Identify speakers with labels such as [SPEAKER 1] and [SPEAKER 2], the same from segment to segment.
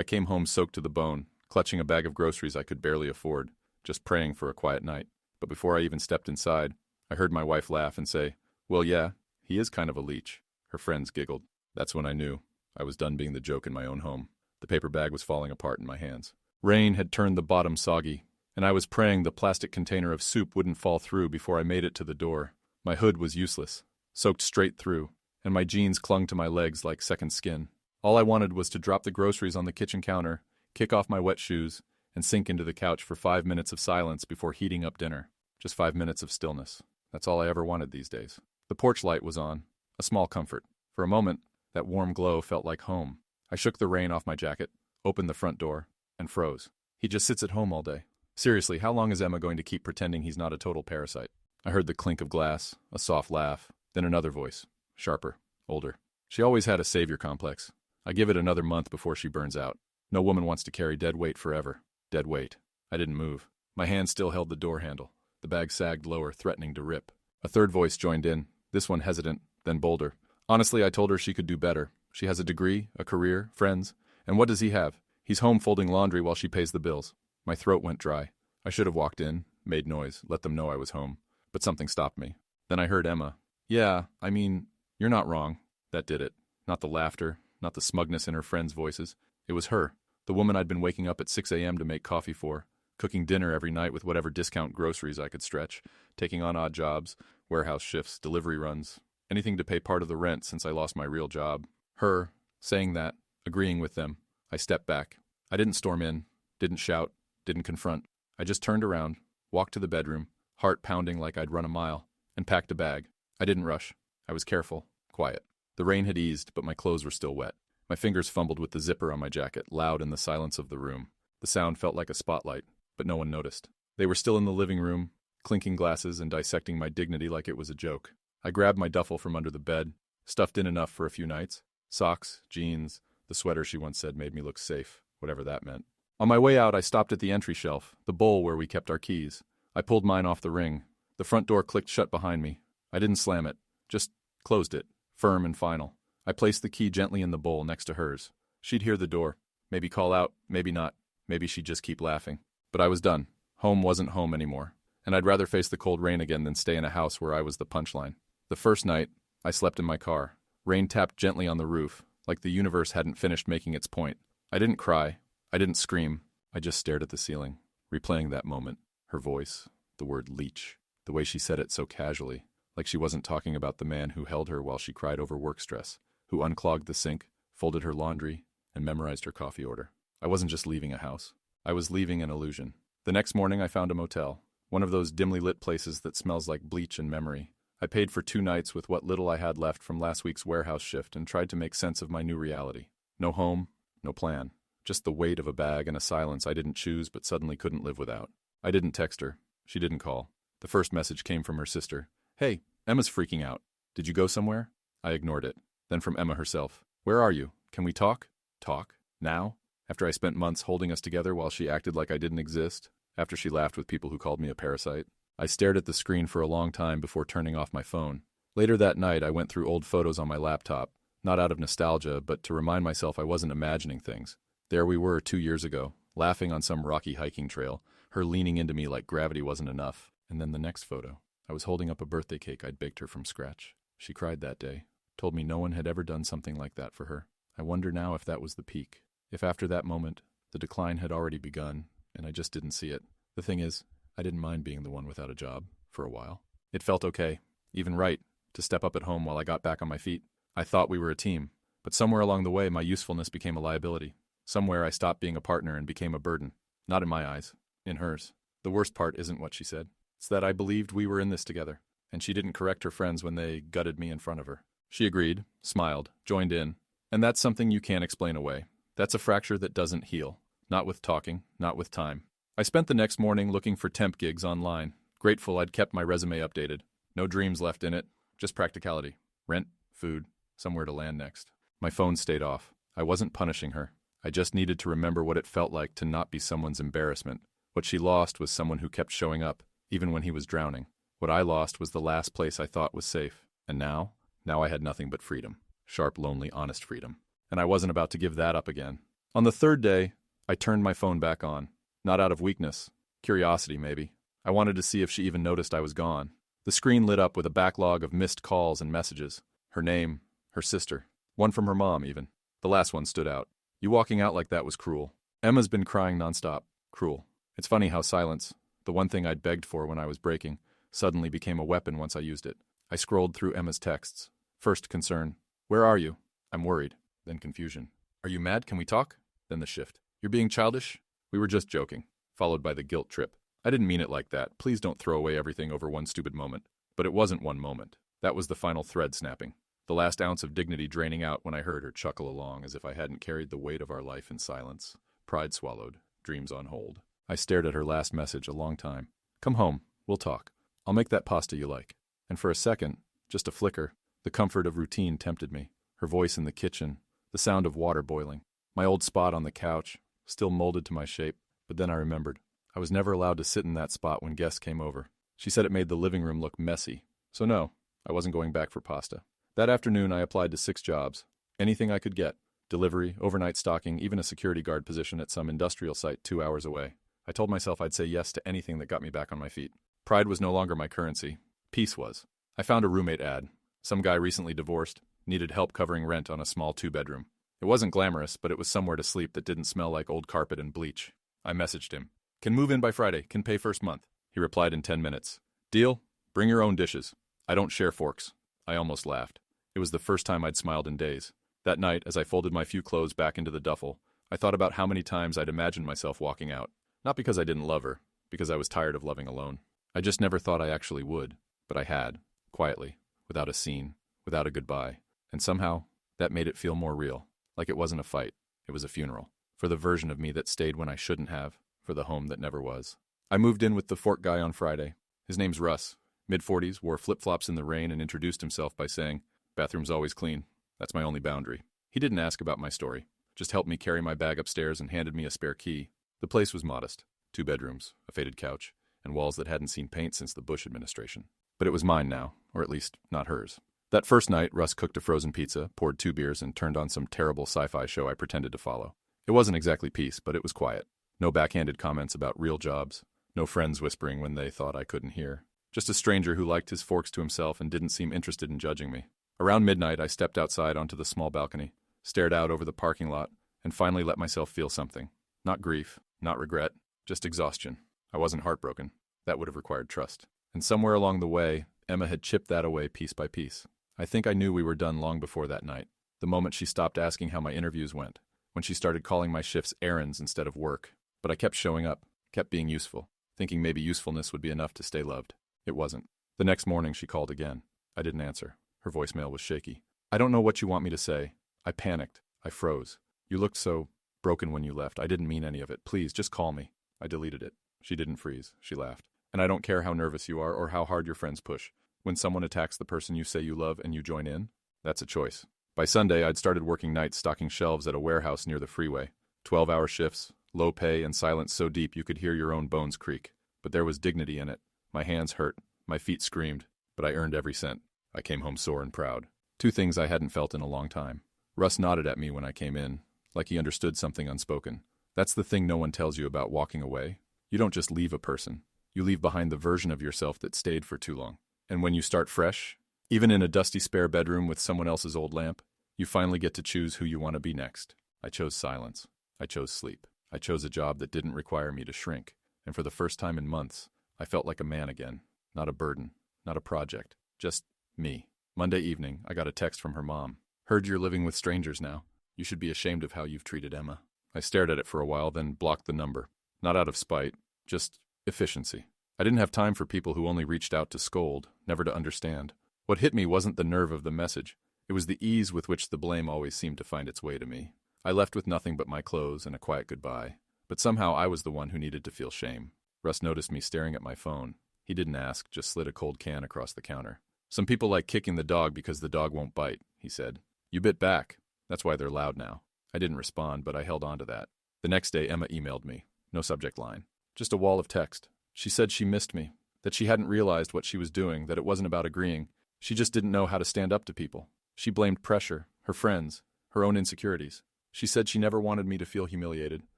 [SPEAKER 1] I came home soaked to the bone, clutching a bag of groceries I could barely afford, just praying for a quiet night. But before I even stepped inside, I heard my wife laugh and say, "Well, yeah, he is kind of a leech." Her friends giggled. That's when I knew I was done being the joke in my own home. The paper bag was falling apart in my hands. Rain had turned the bottom soggy, and I was praying the plastic container of soup wouldn't fall through before I made it to the door. My hood was useless, soaked straight through, and my jeans clung to my legs like second skin. All I wanted was to drop the groceries on the kitchen counter, kick off my wet shoes, and sink into the couch for 5 minutes of silence before heating up dinner. Just 5 minutes of stillness. That's all I ever wanted these days. The porch light was on, a small comfort. For a moment, that warm glow felt like home. I shook the rain off my jacket, opened the front door, and froze. He just sits at home all day. Seriously, how long is Emma going to keep pretending he's not a total parasite? I heard the clink of glass, a soft laugh, then another voice, sharper, older. She always had a savior complex. I give it another month before she burns out. No woman wants to carry dead weight forever. Dead weight. I didn't move. My hand still held the door handle. The bag sagged lower, threatening to rip. A third voice joined in, this one hesitant, then bolder. Honestly, I told her she could do better. She has a degree, a career, friends. And what does he have? He's home folding laundry while she pays the bills. My throat went dry. I should have walked in, made noise, let them know I was home. But something stopped me. Then I heard Emma. Yeah, I mean, you're not wrong. That did it. Not the laughter, not the smugness in her friends' voices. It was her, the woman I'd been waking up at 6 a.m. to make coffee for, cooking dinner every night with whatever discount groceries I could stretch, taking on odd jobs, warehouse shifts, delivery runs, anything to pay part of the rent since I lost my real job. Her, saying that, agreeing with them. I stepped back. I didn't storm in, didn't shout, didn't confront. I just turned around, walked to the bedroom, heart pounding like I'd run a mile, and packed a bag. I didn't rush. I was careful, quiet. The rain had eased, but my clothes were still wet. My fingers fumbled with the zipper on my jacket, loud in the silence of the room. The sound felt like a spotlight, but no one noticed. They were still in the living room, clinking glasses and dissecting my dignity like it was a joke. I grabbed my duffel from under the bed, stuffed in enough for a few nights. Socks, jeans, the sweater she once said made me look safe, whatever that meant. On my way out, I stopped at the entry shelf, the bowl where we kept our keys. I pulled mine off the ring. The front door clicked shut behind me. I didn't slam it, just closed it, firm and final. I placed the key gently in the bowl next to hers. She'd hear the door, maybe call out, maybe not, maybe she'd just keep laughing. But I was done. Home wasn't home anymore, and I'd rather face the cold rain again than stay in a house where I was the punchline. The first night, I slept in my car. Rain tapped gently on the roof, like the universe hadn't finished making its point. I didn't cry. I didn't scream. I just stared at the ceiling, replaying that moment. Her voice, the word leech, the way she said it so casually, like she wasn't talking about the man who held her while she cried over work stress, who unclogged the sink, folded her laundry, and memorized her coffee order. I wasn't just leaving a house. I was leaving an illusion. The next morning I found a motel, one of those dimly lit places that smells like bleach and memory. I paid for 2 nights with what little I had left from last week's warehouse shift and tried to make sense of my new reality. No home, no plan. Just the weight of a bag and a silence I didn't choose but suddenly couldn't live without. I didn't text her. She didn't call. The first message came from her sister. Hey, Emma's freaking out. Did you go somewhere? I ignored it. Then from Emma herself. Where are you? Can we talk? Talk? Now? After I spent months holding us together while she acted like I didn't exist? After she laughed with people who called me a parasite? I stared at the screen for a long time before turning off my phone. Later that night, I went through old photos on my laptop, not out of nostalgia, but to remind myself I wasn't imagining things. There we were 2 years ago, laughing on some rocky hiking trail, her leaning into me like gravity wasn't enough. And then the next photo. I was holding up a birthday cake I'd baked her from scratch. She cried that day, told me no one had ever done something like that for her. I wonder now if that was the peak. If after that moment, the decline had already begun, and I just didn't see it. The thing is, I didn't mind being the one without a job, for a while. It felt okay, even right, to step up at home while I got back on my feet. I thought we were a team, but somewhere along the way my usefulness became a liability. Somewhere I stopped being a partner and became a burden. Not in my eyes, in hers. The worst part isn't what she said. It's that I believed we were in this together, and she didn't correct her friends when they gutted me in front of her. She agreed, smiled, joined in, and that's something you can't explain away. That's a fracture that doesn't heal. Not with talking, not with time. I spent the next morning looking for temp gigs online, grateful I'd kept my resume updated. No dreams left in it, just practicality. Rent, food, somewhere to land next. My phone stayed off. I wasn't punishing her. I just needed to remember what it felt like to not be someone's embarrassment. What she lost was someone who kept showing up, even when he was drowning. What I lost was the last place I thought was safe. And now I had nothing but freedom. Sharp, lonely, honest freedom. And I wasn't about to give that up again. On the third day, I turned my phone back on. Not out of weakness. Curiosity, maybe. I wanted to see if she even noticed I was gone. The screen lit up with a backlog of missed calls and messages. Her name, her sister. One from her mom, even. The last one stood out. You walking out like that was cruel. Emma's been crying nonstop. Cruel. It's funny how silence, the one thing I'd begged for when I was breaking, suddenly became a weapon once I used it. I scrolled through Emma's texts. First concern. Where are you? I'm worried. Then confusion. Are you mad? Can we talk? Then the shift. You're being childish? We were just joking. Followed by the guilt trip. I didn't mean it like that. Please don't throw away everything over one stupid moment. But it wasn't one moment. That was the final thread snapping. The last ounce of dignity draining out when I heard her chuckle along as if I hadn't carried the weight of our life in silence. Pride swallowed. Dreams on hold. I stared at her last message a long time. Come home. We'll talk. I'll make that pasta you like. And for a second, just a flicker, the comfort of routine tempted me. Her voice in the kitchen, the sound of water boiling. My old spot on the couch, still molded to my shape. But then I remembered. I was never allowed to sit in that spot when guests came over. She said it made the living room look messy. So no, I wasn't going back for pasta. That afternoon I applied to 6 jobs. Anything I could get. Delivery, overnight stocking, even a security guard position at some industrial site 2 hours away. I told myself I'd say yes to anything that got me back on my feet. Pride was no longer my currency. Peace was. I found a roommate ad. Some guy recently divorced, needed help covering rent on a small 2-bedroom. It wasn't glamorous, but it was somewhere to sleep that didn't smell like old carpet and bleach. I messaged him. Can move in by Friday, can pay first month. He replied in 10 minutes. Deal? Bring your own dishes. I don't share forks. I almost laughed. It was the first time I'd smiled in days. That night, as I folded my few clothes back into the duffel, I thought about how many times I'd imagined myself walking out. Not because I didn't love her, because I was tired of loving alone. I just never thought I actually would, but I had, quietly, without a scene, without a goodbye. And somehow, that made it feel more real, like it wasn't a fight, it was a funeral. For the version of me that stayed when I shouldn't have, for the home that never was. I moved in with the fork guy on Friday. His name's Russ. Mid-40s, wore flip-flops in the rain and introduced himself by saying, "Bathroom's always clean. That's my only boundary." He didn't ask about my story, just helped me carry my bag upstairs and handed me a spare key. The place was modest. 2 bedrooms, a faded couch, and walls that hadn't seen paint since the Bush administration. But it was mine now, or at least not hers. That first night, Russ cooked a frozen pizza, poured 2 beers, and turned on some terrible sci-fi show I pretended to follow. It wasn't exactly peace, but it was quiet. No backhanded comments about real jobs. No friends whispering when they thought I couldn't hear. Just a stranger who liked his forks to himself and didn't seem interested in judging me. Around midnight, I stepped outside onto the small balcony, stared out over the parking lot, and finally let myself feel something. Not grief, not regret, just exhaustion. I wasn't heartbroken. That would have required trust. And somewhere along the way, Emma had chipped that away piece by piece. I think I knew we were done long before that night. The moment she stopped asking how my interviews went. When she started calling my shifts errands instead of work. But I kept showing up, kept being useful, thinking maybe usefulness would be enough to stay loved. It wasn't. The next morning she called again. I didn't answer. Her voicemail was shaky. I don't know what you want me to say. I panicked. I froze. You looked so broken when you left. I didn't mean any of it. Please, just call me. I deleted it. She didn't freeze. She laughed. And I don't care how nervous you are or how hard your friends push. When someone attacks the person you say you love and you join in, that's a choice. By Sunday, I'd started working nights stocking shelves at a warehouse near the freeway. 12-hour shifts, low pay, and silence so deep you could hear your own bones creak. But there was dignity in it. My hands hurt. My feet screamed. But I earned every cent. I came home sore and proud. 2 things I hadn't felt in a long time. Russ nodded at me when I came in, like he understood something unspoken. That's the thing no one tells you about walking away. You don't just leave a person. You leave behind the version of yourself that stayed for too long. And when you start fresh, even in a dusty spare bedroom with someone else's old lamp, you finally get to choose who you want to be next. I chose silence. I chose sleep. I chose a job that didn't require me to shrink. And for the first time in months, I felt like a man again. Not a burden. Not a project. Just me. Monday evening, I got a text from her mom. Heard you're living with strangers now. You should be ashamed of how you've treated Emma. I stared at it for a while, then blocked the number. Not out of spite, just efficiency. I didn't have time for people who only reached out to scold, never to understand. What hit me wasn't the nerve of the message. It was the ease with which the blame always seemed to find its way to me. I left with nothing but my clothes and a quiet goodbye. But somehow I was the one who needed to feel shame. Russ noticed me staring at my phone. He didn't ask, just slid a cold can across the counter. Some people like kicking the dog because the dog won't bite, he said. You bit back. That's why they're loud now. I didn't respond, but I held on to that. The next day, Emma emailed me. No subject line. Just a wall of text. She said she missed me, that she hadn't realized what she was doing, that it wasn't about agreeing. She just didn't know how to stand up to people. She blamed pressure, her friends, her own insecurities. She said she never wanted me to feel humiliated,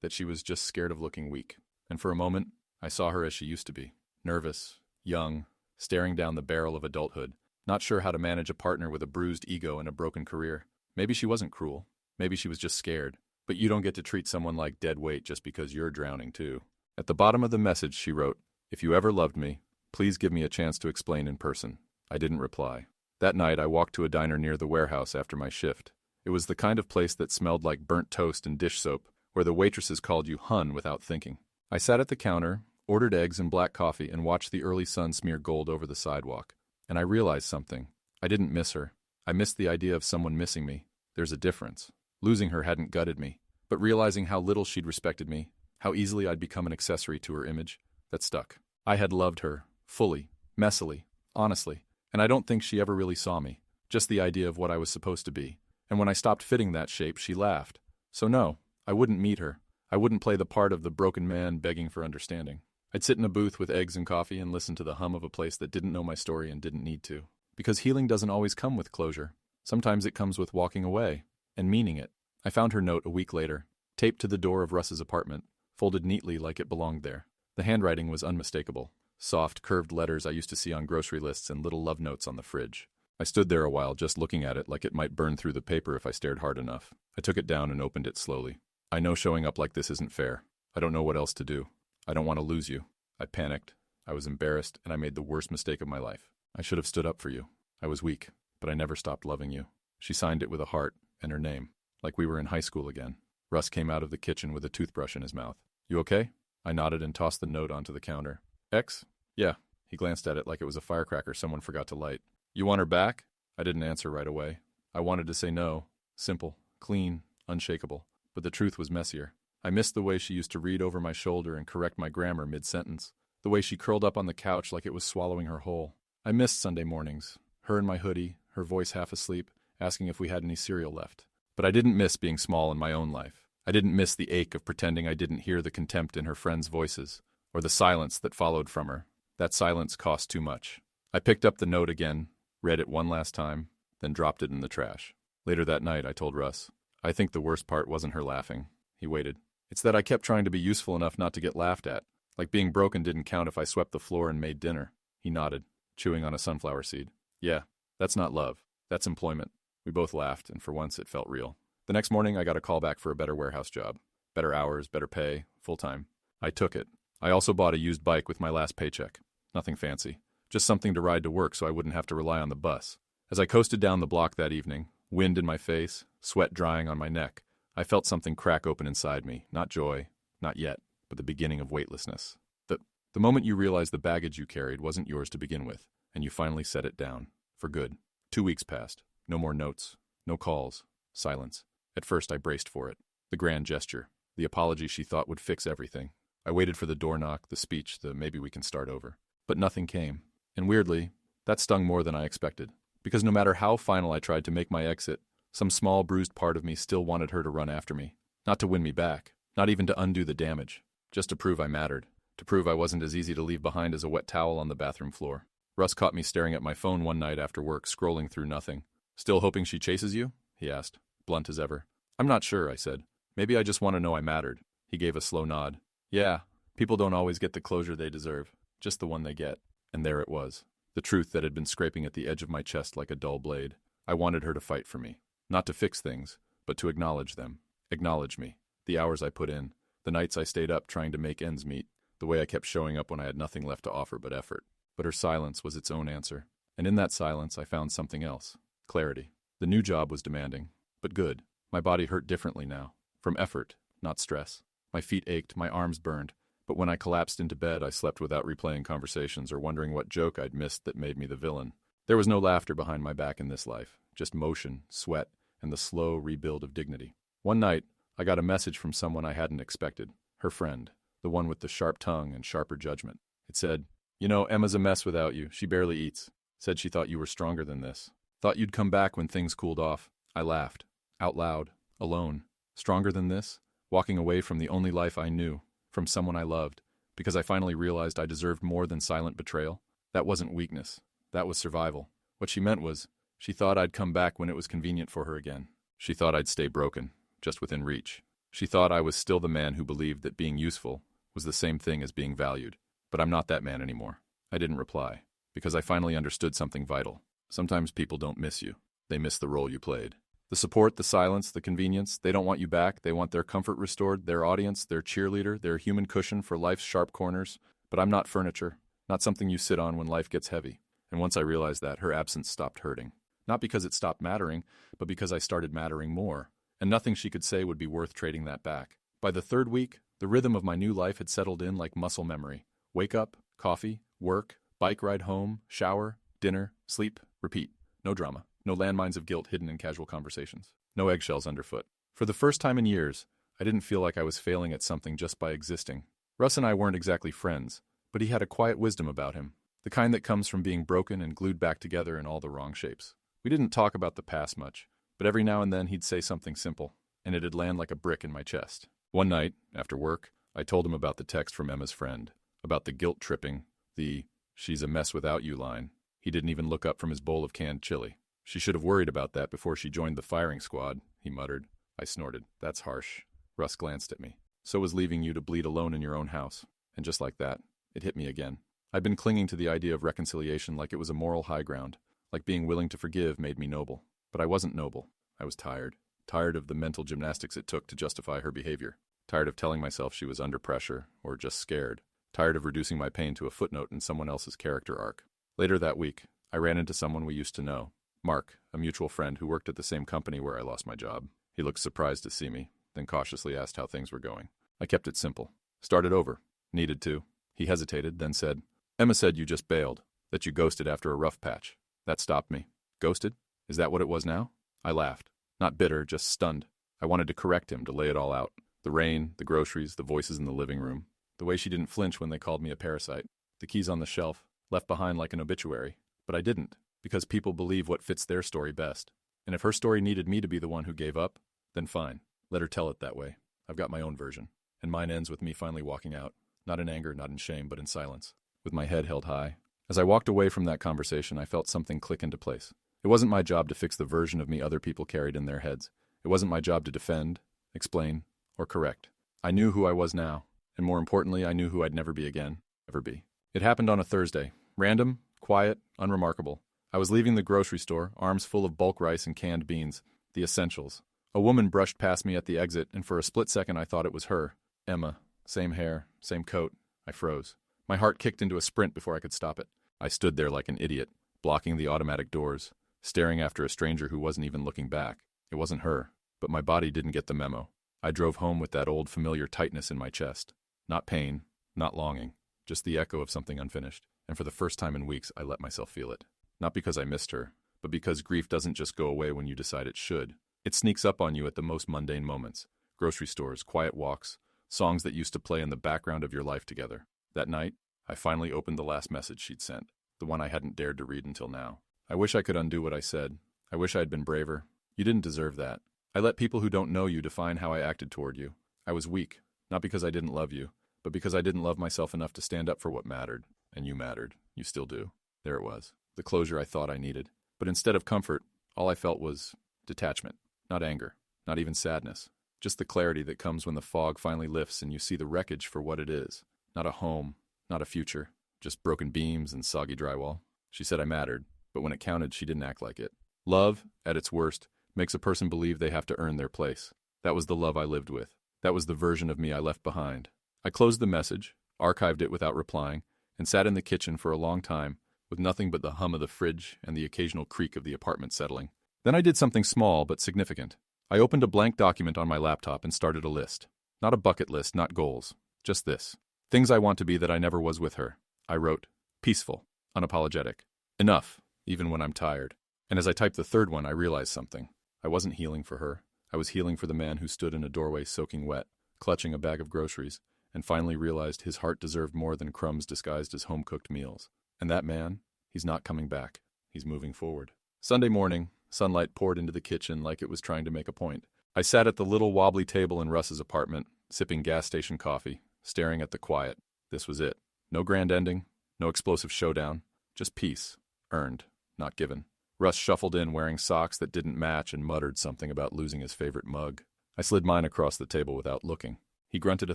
[SPEAKER 1] that she was just scared of looking weak. And for a moment, I saw her as she used to be. Nervous, young, staring down the barrel of adulthood, not sure how to manage a partner with a bruised ego and a broken career. Maybe she wasn't cruel. Maybe she was just scared. But you don't get to treat someone like dead weight just because you're drowning too. At the bottom of the message, she wrote, "If you ever loved me, please give me a chance to explain in person." I didn't reply. That night, I walked to a diner near the warehouse after my shift. It was the kind of place that smelled like burnt toast and dish soap, where the waitresses called you hun without thinking. I sat at the counter, ordered eggs and black coffee, and watched the early sun smear gold over the sidewalk. And I realized something. I didn't miss her. I missed the idea of someone missing me. There's a difference. Losing her hadn't gutted me, but realizing how little she'd respected me, how easily I'd become an accessory to her image, that stuck. I had loved her, fully, messily, honestly, and I don't think she ever really saw me, just the idea of what I was supposed to be. And when I stopped fitting that shape, she laughed. So no, I wouldn't meet her. I wouldn't play the part of the broken man begging for understanding. I'd sit in a booth with eggs and coffee and listen to the hum of a place that didn't know my story and didn't need to. Because healing doesn't always come with closure. Sometimes it comes with walking away and meaning it. I found her note a week later, taped to the door of Russ's apartment, folded neatly like it belonged there. The handwriting was unmistakable. Soft, curved letters I used to see on grocery lists and little love notes on the fridge. I stood there a while just looking at it like it might burn through the paper if I stared hard enough. I took it down and opened it slowly. I know showing up like this isn't fair. I don't know what else to do. I don't want to lose you. I panicked. I was embarrassed, and I made the worst mistake of my life. I should have stood up for you. I was weak, but I never stopped loving you. She signed it with a heart and her name, like we were in high school again. Russ came out of the kitchen with a toothbrush in his mouth. You okay? I nodded and tossed the note onto the counter. X? Yeah. He glanced at it like it was a firecracker someone forgot to light. You want her back? I didn't answer right away. I wanted to say no. Simple, clean, unshakable. But the truth was messier. I missed the way she used to read over my shoulder and correct my grammar mid-sentence. The way she curled up on the couch like it was swallowing her whole. I missed Sunday mornings. Her in my hoodie, her voice half asleep, asking if we had any cereal left. But I didn't miss being small in my own life. I didn't miss the ache of pretending I didn't hear the contempt in her friends' voices, or the silence that followed from her. That silence cost too much. I picked up the note again, read it one last time, then dropped it in the trash. Later that night, I told Russ, I think the worst part wasn't her laughing. He waited. It's that I kept trying to be useful enough not to get laughed at. Like being broken didn't count if I swept the floor and made dinner. He nodded, chewing on a sunflower seed. Yeah, that's not love. That's employment. We both laughed, and for once it felt real. The next morning, I got a call back for a better warehouse job. Better hours, better pay, full-time. I took it. I also bought a used bike with my last paycheck. Nothing fancy. Just something to ride to work so I wouldn't have to rely on the bus. As I coasted down the block that evening, wind in my face, sweat drying on my neck, I felt something crack open inside me. Not joy, not yet, but the beginning of weightlessness. The moment you realize the baggage you carried wasn't yours to begin with, and you finally set it down. For good. 2 weeks passed. No more notes. No calls. Silence. At first I braced for it. The grand gesture. The apology she thought would fix everything. I waited for the door knock, the speech, the maybe we can start over. But nothing came. And weirdly, that stung more than I expected. Because no matter how final I tried to make my exit, some small bruised part of me still wanted her to run after me. Not to win me back. Not even to undo the damage. Just to prove I mattered. To prove I wasn't as easy to leave behind as a wet towel on the bathroom floor. Russ caught me staring at my phone one night after work, scrolling through nothing. Still hoping she chases you? He asked, blunt as ever. I'm not sure, I said. Maybe I just want to know I mattered. He gave a slow nod. Yeah, people don't always get the closure they deserve. Just the one they get. And there it was. The truth that had been scraping at the edge of my chest like a dull blade. I wanted her to fight for me. Not to fix things, but to acknowledge them. Acknowledge me. The hours I put in. The nights I stayed up trying to make ends meet. The way I kept showing up when I had nothing left to offer but effort. But her silence was its own answer. And in that silence, I found something else. Clarity. The new job was demanding. But good. My body hurt differently now. From effort, not stress. My feet ached, my arms burned. But when I collapsed into bed, I slept without replaying conversations or wondering what joke I'd missed that made me the villain. There was no laughter behind my back in this life. Just motion, sweat, and the slow rebuild of dignity. One night, I got a message from someone I hadn't expected. Her friend. The one with the sharp tongue and sharper judgment. It said, You know, Emma's a mess without you. She barely eats. Said she thought you were stronger than this. Thought you'd come back when things cooled off. I laughed. Out loud. Alone. Stronger than this? Walking away from the only life I knew. From someone I loved. Because I finally realized I deserved more than silent betrayal. That wasn't weakness. That was survival. What she meant was, she thought I'd come back when it was convenient for her again. She thought I'd stay broken. just within reach. She thought I was still the man who believed that being useful was the same thing as being valued. But I'm not that man anymore. I didn't reply, because I finally understood something vital. Sometimes people don't miss you. They miss the role you played. The support, the silence, the convenience, they don't want you back. They want their comfort restored, their audience, their cheerleader, their human cushion for life's sharp corners. But I'm not furniture, not something you sit on when life gets heavy. And once I realized that, her absence stopped hurting. Not because it stopped mattering, but because I started mattering more. And nothing she could say would be worth trading that back. By the third week, the rhythm of my new life had settled in like muscle memory. Wake up, coffee, work, bike ride home, shower, dinner, sleep, repeat. No drama. No landmines of guilt hidden in casual conversations. No eggshells underfoot. For the first time in years, I didn't feel like I was failing at something just by existing. Russ and I weren't exactly friends, but he had a quiet wisdom about him, the kind that comes from being broken and glued back together in all the wrong shapes. We didn't talk about the past much, but every now and then he'd say something simple, and it'd land like a brick in my chest. One night, after work, I told him about the text from Emma's friend, about the guilt tripping, the "she's a mess without you" line. He didn't even look up from his bowl of canned chili. She should have worried about that before she joined the firing squad, he muttered. I snorted. That's harsh. Russ glanced at me. So was leaving you to bleed alone in your own house. And just like that, it hit me again. I'd been clinging to the idea of reconciliation like it was a moral high ground, like being willing to forgive made me noble. But I wasn't noble. I was tired. Tired of the mental gymnastics it took to justify her behavior. Tired of telling myself she was under pressure, or just scared. Tired of reducing my pain to a footnote in someone else's character arc. Later that week, I ran into someone we used to know. Mark, a mutual friend who worked at the same company where I lost my job. He looked surprised to see me, then cautiously asked how things were going. I kept it simple. Started over. Needed to. He hesitated, then said, Emma said you just bailed, that you ghosted after a rough patch. That stopped me. Ghosted? Is that what it was now? I laughed. Not bitter, just stunned. I wanted to correct him, to lay it all out. The rain, the groceries, the voices in the living room. The way she didn't flinch when they called me a parasite. The keys on the shelf, left behind like an obituary. But I didn't. Because people believe what fits their story best. And if her story needed me to be the one who gave up, then fine. Let her tell it that way. I've got my own version. And mine ends with me finally walking out. Not in anger, not in shame, but in silence. With my head held high. As I walked away from that conversation, I felt something click into place. It wasn't my job to fix the version of me other people carried in their heads. It wasn't my job to defend, explain, or correct. I knew who I was now. And more importantly, I knew who I'd never be again. Ever be. It happened on a Thursday. Random, quiet, unremarkable. I was leaving the grocery store, arms full of bulk rice and canned beans, the essentials. A woman brushed past me at the exit, and for a split second I thought it was her. Emma. Same hair, same coat. I froze. My heart kicked into a sprint before I could stop it. I stood there like an idiot, blocking the automatic doors, staring after a stranger who wasn't even looking back. It wasn't her, but my body didn't get the memo. I drove home with that old familiar tightness in my chest. Not pain, not longing, just the echo of something unfinished. And for the first time in weeks, I let myself feel it. Not because I missed her, but because grief doesn't just go away when you decide it should. It sneaks up on you at the most mundane moments. Grocery stores, quiet walks, songs that used to play in the background of your life together. That night, I finally opened the last message she'd sent, the one I hadn't dared to read until now. I wish I could undo what I said. I wish I had been braver. You didn't deserve that. I let people who don't know you define how I acted toward you. I was weak, not because I didn't love you, but because I didn't love myself enough to stand up for what mattered. And you mattered. You still do. There it was. The closure I thought I needed. But instead of comfort, all I felt was detachment. Not anger. Not even sadness. Just the clarity that comes when the fog finally lifts and you see the wreckage for what it is. Not a home. Not a future. Just broken beams and soggy drywall. She said I mattered, but when it counted, she didn't act like it. Love, at its worst, makes a person believe they have to earn their place. That was the love I lived with. That was the version of me I left behind. I closed the message, archived it without replying, and sat in the kitchen for a long time, with nothing but the hum of the fridge and the occasional creak of the apartment settling. Then I did something small but significant. I opened a blank document on my laptop and started a list. Not a bucket list, not goals. Just this. Things I want to be that I never was with her. I wrote, peaceful, unapologetic. Enough, even when I'm tired. And as I typed the third one, I realized something. I wasn't healing for her. I was healing for the man who stood in a doorway soaking wet, clutching a bag of groceries, and finally realized his heart deserved more than crumbs disguised as home-cooked meals. And that man, he's not coming back. He's moving forward. Sunday morning, sunlight poured into the kitchen like it was trying to make a point. I sat at the little wobbly table in Russ's apartment, sipping gas station coffee, staring at the quiet. This was it. No grand ending, no explosive showdown, just peace. Earned, not given. Russ shuffled in wearing socks that didn't match and muttered something about losing his favorite mug. I slid mine across the table without looking. He grunted a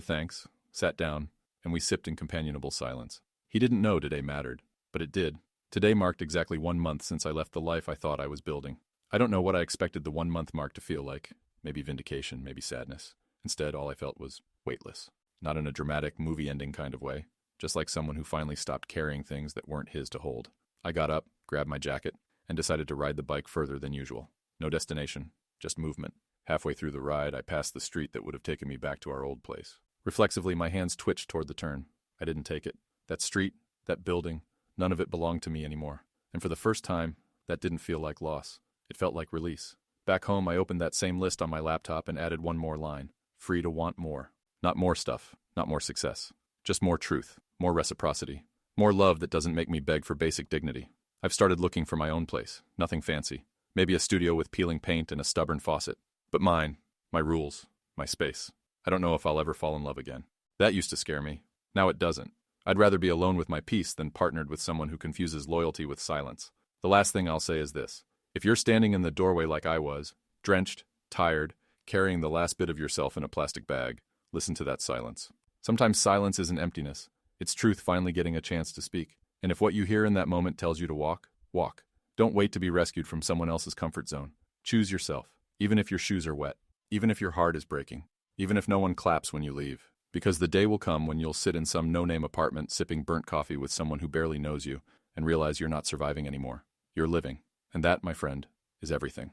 [SPEAKER 1] thanks, sat down, and we sipped in companionable silence. He didn't know today mattered, but it did. Today marked exactly 1 month since I left the life I thought I was building. I don't know what I expected the 1 month mark to feel like. Maybe vindication, maybe sadness. Instead, all I felt was weightless. Not in a dramatic, movie ending kind of way. Just like someone who finally stopped carrying things that weren't his to hold. I got up, grabbed my jacket, and decided to ride the bike further than usual. No destination, just movement. Halfway through the ride, I passed the street that would have taken me back to our old place. Reflexively, my hands twitched toward the turn. I didn't take it. That street, that building, none of it belonged to me anymore. And for the first time, that didn't feel like loss. It felt like release. Back home, I opened that same list on my laptop and added one more line. Free to want more. Not more stuff, not more success. Just more truth, more reciprocity. More love that doesn't make me beg for basic dignity. I've started looking for my own place. Nothing fancy. Maybe a studio with peeling paint and a stubborn faucet. But mine. My rules. My space. I don't know if I'll ever fall in love again. That used to scare me. Now it doesn't. I'd rather be alone with my peace than partnered with someone who confuses loyalty with silence. The last thing I'll say is this. If you're standing in the doorway like I was, drenched, tired, carrying the last bit of yourself in a plastic bag, listen to that silence. Sometimes silence isn't emptiness. It's truth finally getting a chance to speak. And if what you hear in that moment tells you to walk, walk. Don't wait to be rescued from someone else's comfort zone. Choose yourself, even if your shoes are wet, even if your heart is breaking, even if no one claps when you leave. Because the day will come when you'll sit in some no-name apartment sipping burnt coffee with someone who barely knows you and realize you're not surviving anymore. You're living. And that, my friend, is everything.